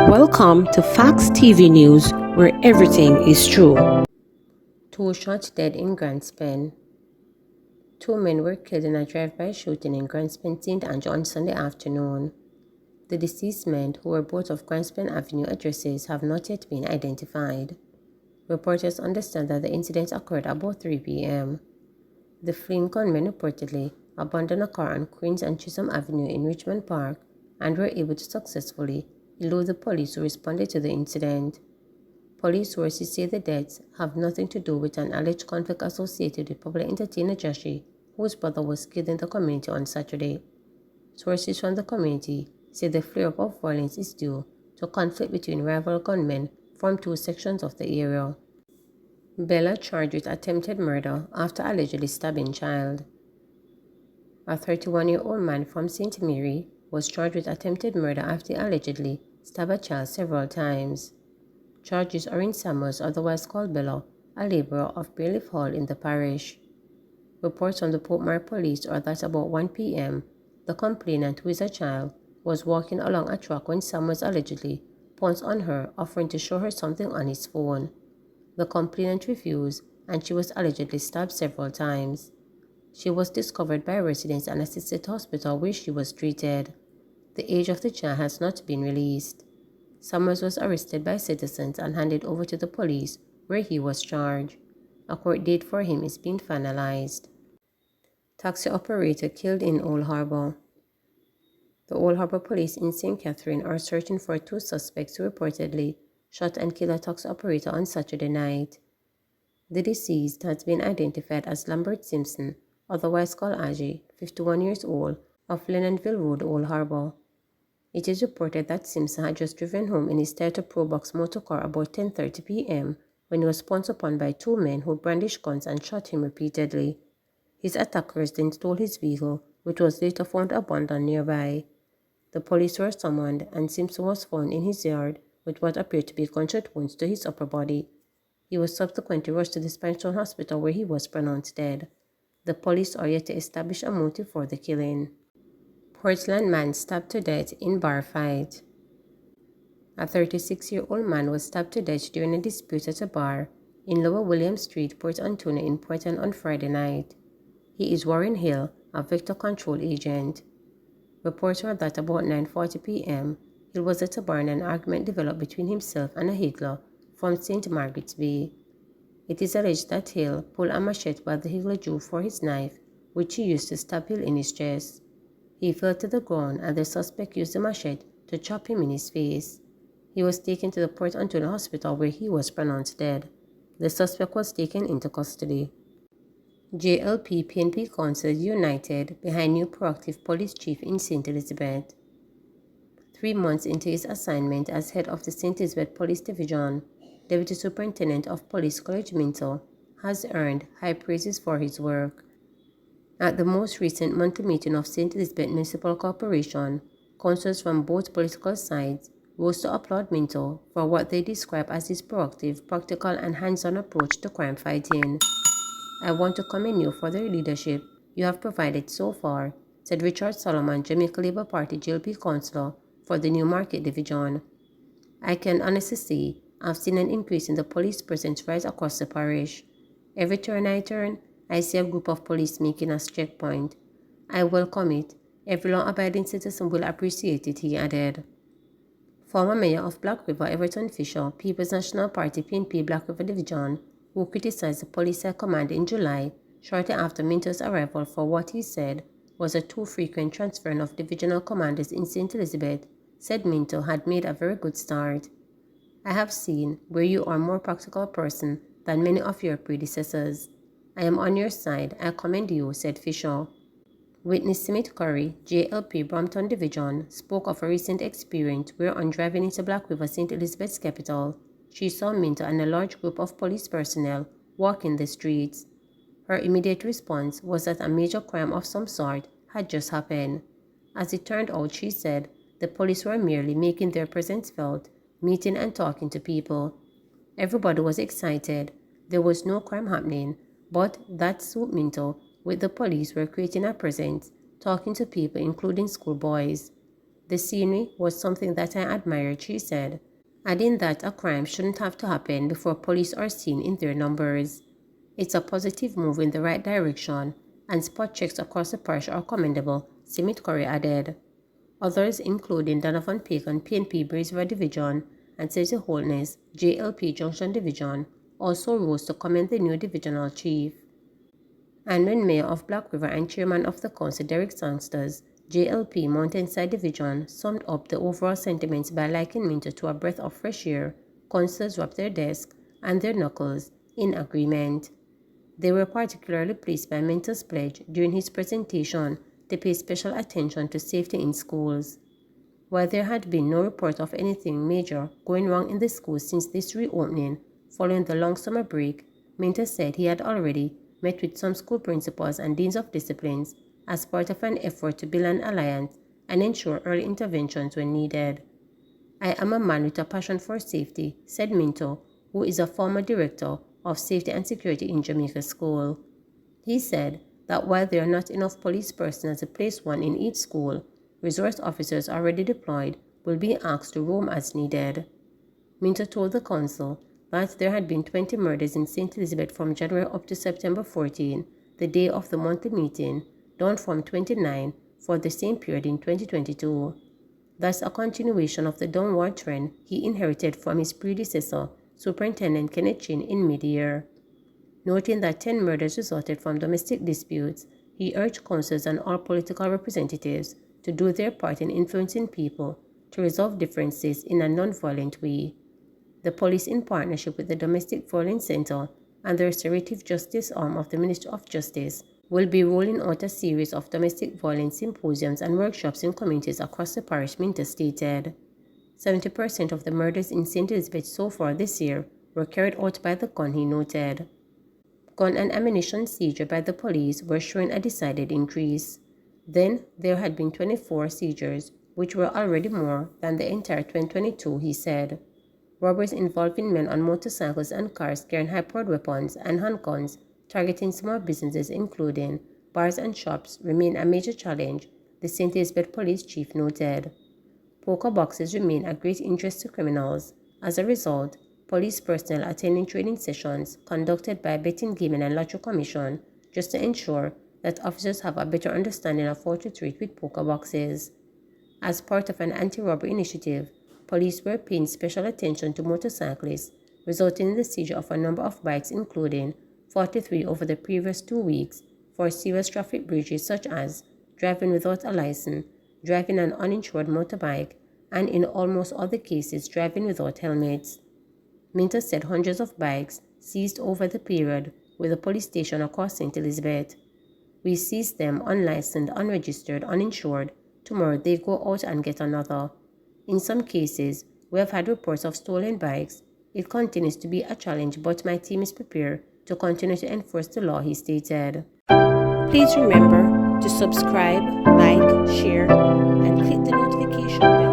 Welcome to Facts TV News, where everything is true. Two shot dead in Grandspen. Two men were killed in a drive-by shooting in Grandspen, St. Andrew on Sunday afternoon. The deceased men, who were both of Grandspen Avenue addresses, have not yet been identified. Reporters understand that the incident occurred about 3 p.m. The fleeing gunmen reportedly abandoned a car on Queens and Chisholm Avenue in Richmond Park and were able to successfully elude the police who responded to the incident. Police sources say the deaths have nothing to do with an alleged conflict associated with popular entertainer Joshi, whose brother was killed in the community on Saturday. Sources from the community say the flare-up of violence is due to conflict between rival gunmen from two sections of the area. Bella charged with attempted murder after allegedly stabbing child. A 31-year-old man from St. Mary was charged with attempted murder after he allegedly stabbed a child several times. Charges are in Samuels, otherwise called Bella, a laborer of Bailiff Hall in the parish. Reports from the Portmore police are that about 1 p.m., the complainant, who is a child, was walking along a track when Samuels allegedly pounced on her, offering to show her something on his phone. The complainant refused, and she was allegedly stabbed several times. She was discovered by residents and assisted to hospital where she was treated. The age of the child has not been released. Summers was arrested by citizens and handed over to the police, where he was charged. A court date for him is being finalized. Taxi operator killed in Old Harbour. The Old Harbour police in St. Catherine are searching for two suspects who reportedly shot and killed a taxi operator on Saturday night. The deceased has been identified as Lambert Simpson, otherwise called Aji, 51 years old, of Lennonville Road, Old Harbour. It is reported that Simpson had just driven home in his Toyota Probox motorcar about 10:30 p.m. when he was pounced upon by two men who brandished guns and shot him repeatedly. His attackers then stole his vehicle, which was later found abandoned nearby. The police were summoned, and Simpson was found in his yard with what appeared to be gunshot wounds to his upper body. He was subsequently rushed to the Spinestone Hospital, where he was pronounced dead. The police are yet to establish a motive for the killing. Portland man stabbed to death in bar fight. A 36-year-old man was stabbed to death during a dispute at a bar in Lower William Street, Port Antonio in Portland on Friday night. He is Warren Hill, a vector control agent. Reports are that about 9:40 p.m., Hill was at a bar and an argument developed between himself and a higgler from St. Margaret's Bay. It is alleged that Hill pulled a machete while the higgler drew for his knife, which he used to stab Hill in his chest. He fell to the ground, and the suspect used the machete to chop him in his face. He was taken to the Port Antonio Hospital, where he was pronounced dead. The suspect was taken into custody. JLP PNP Council united behind new proactive police chief in St. Elizabeth. 3 months into his assignment as head of the St. Elizabeth Police Division, Deputy Superintendent of Police College Minto has earned high praises for his work. At the most recent monthly meeting of St. Elizabeth Municipal Corporation, councillors from both political sides rose to applaud Minto for what they describe as his proactive, practical, and hands-on approach to crime fighting. "I want to commend you for the leadership you have provided so far," said Richard Solomon, Jamaica Labour Party JLP councillor for the Newmarket Division. "I can honestly say I've seen an increase in the police presence right across the parish. Every turn I turn, I see a group of police making a checkpoint. I welcome it. Every law-abiding citizen will appreciate it," he added. Former Mayor of Black River, Everton Fisher, People's National Party PNP Black River Division, who criticized the police high command in July, shortly after Minto's arrival for what he said was a too frequent transferring of divisional commanders in St. Elizabeth, said Minto had made a very good start. "I have seen where you are a more practical person than many of your predecessors. I am on your side. I commend you," said Fisher. Witness Smith Curry, JLP Brampton Division, spoke of a recent experience where, on driving into Black River, St. Elizabeth's capital, she saw Minto and a large group of police personnel walking the streets. Her immediate response was that a major crime of some sort had just happened. As it turned out, she said, the police were merely making their presence felt, meeting and talking to people. Everybody was excited. There was no crime happening, but that suit Minto with the police were creating a presence, talking to people, including schoolboys. The scenery was something that I admired, she said, adding that a crime shouldn't have to happen before police are seen in their numbers. It's a positive move in the right direction, and spot checks across the parish are commendable, Simit Corey added. Others, including Donovan Pacon PNP Braesworth Division and City Holdness JLP Junction Division, also rose to commend the new divisional chief. And when Mayor of Black River and Chairman of the Council Derek Sangsters, JLP Mountainside Division, summed up the overall sentiments by likening Minto to a breath of fresh air, councillors rubbed their desks and their knuckles in agreement. They were particularly pleased by Minto's pledge during his presentation to pay special attention to safety in schools. While there had been no report of anything major going wrong in the schools since this reopening following the long summer break, Minto said he had already met with some school principals and deans of disciplines as part of an effort to build an alliance and ensure early interventions when needed. I am a man with a passion for safety, said Minto, who is a former director of safety and security in Jamaica School. He said that while there are not enough police personnel to place one in each school, resource officers already deployed will be asked to roam as needed. Minto told the council that there had been 20 murders in St. Elizabeth from January up to September 14, the day of the monthly meeting, down from 29 for the same period in 2022. That's a continuation of the downward trend he inherited from his predecessor, Superintendent Kenneth Chin, in mid-year. Noting that 10 murders resulted from domestic disputes, he urged councillors and all political representatives to do their part in influencing people to resolve differences in a non-violent way. The police, in partnership with the Domestic Violence Center and the Restorative Justice arm of the Ministry of Justice, will be rolling out a series of domestic violence symposiums and workshops in communities across the parish, Minto stated. 70% of the murders in St. Elizabeth so far this year were carried out by the gun, he noted. Gun and ammunition seizure by the police were showing a decided increase. Then there had been 24 seizures, which were already more than the entire 2022, he said. Robberies involving men on motorcycles and cars carrying high-powered weapons and handguns targeting small businesses including bars and shops remain a major challenge, the St. Elizabeth Police Chief noted. Poker boxes remain a great interest to criminals. As a result, police personnel attending training sessions conducted by Betting, Gaming and Lottery Commission just to ensure that officers have a better understanding of how to treat with poker boxes. As part of an anti-robbery initiative, police were paying special attention to motorcyclists, resulting in the seizure of a number of bikes including 43 over the previous 2 weeks for serious traffic breaches such as driving without a license, driving an uninsured motorbike, and in almost all the cases driving without helmets. Minto said hundreds of bikes seized over the period with a police station across St. Elizabeth. We seized them unlicensed, unregistered, uninsured. Tomorrow they go out and get another. In some cases, we have had reports of stolen bikes. It continues to be a challenge, but my team is prepared to continue to enforce the law, he stated. Please remember to subscribe, like, share, and click the notification bell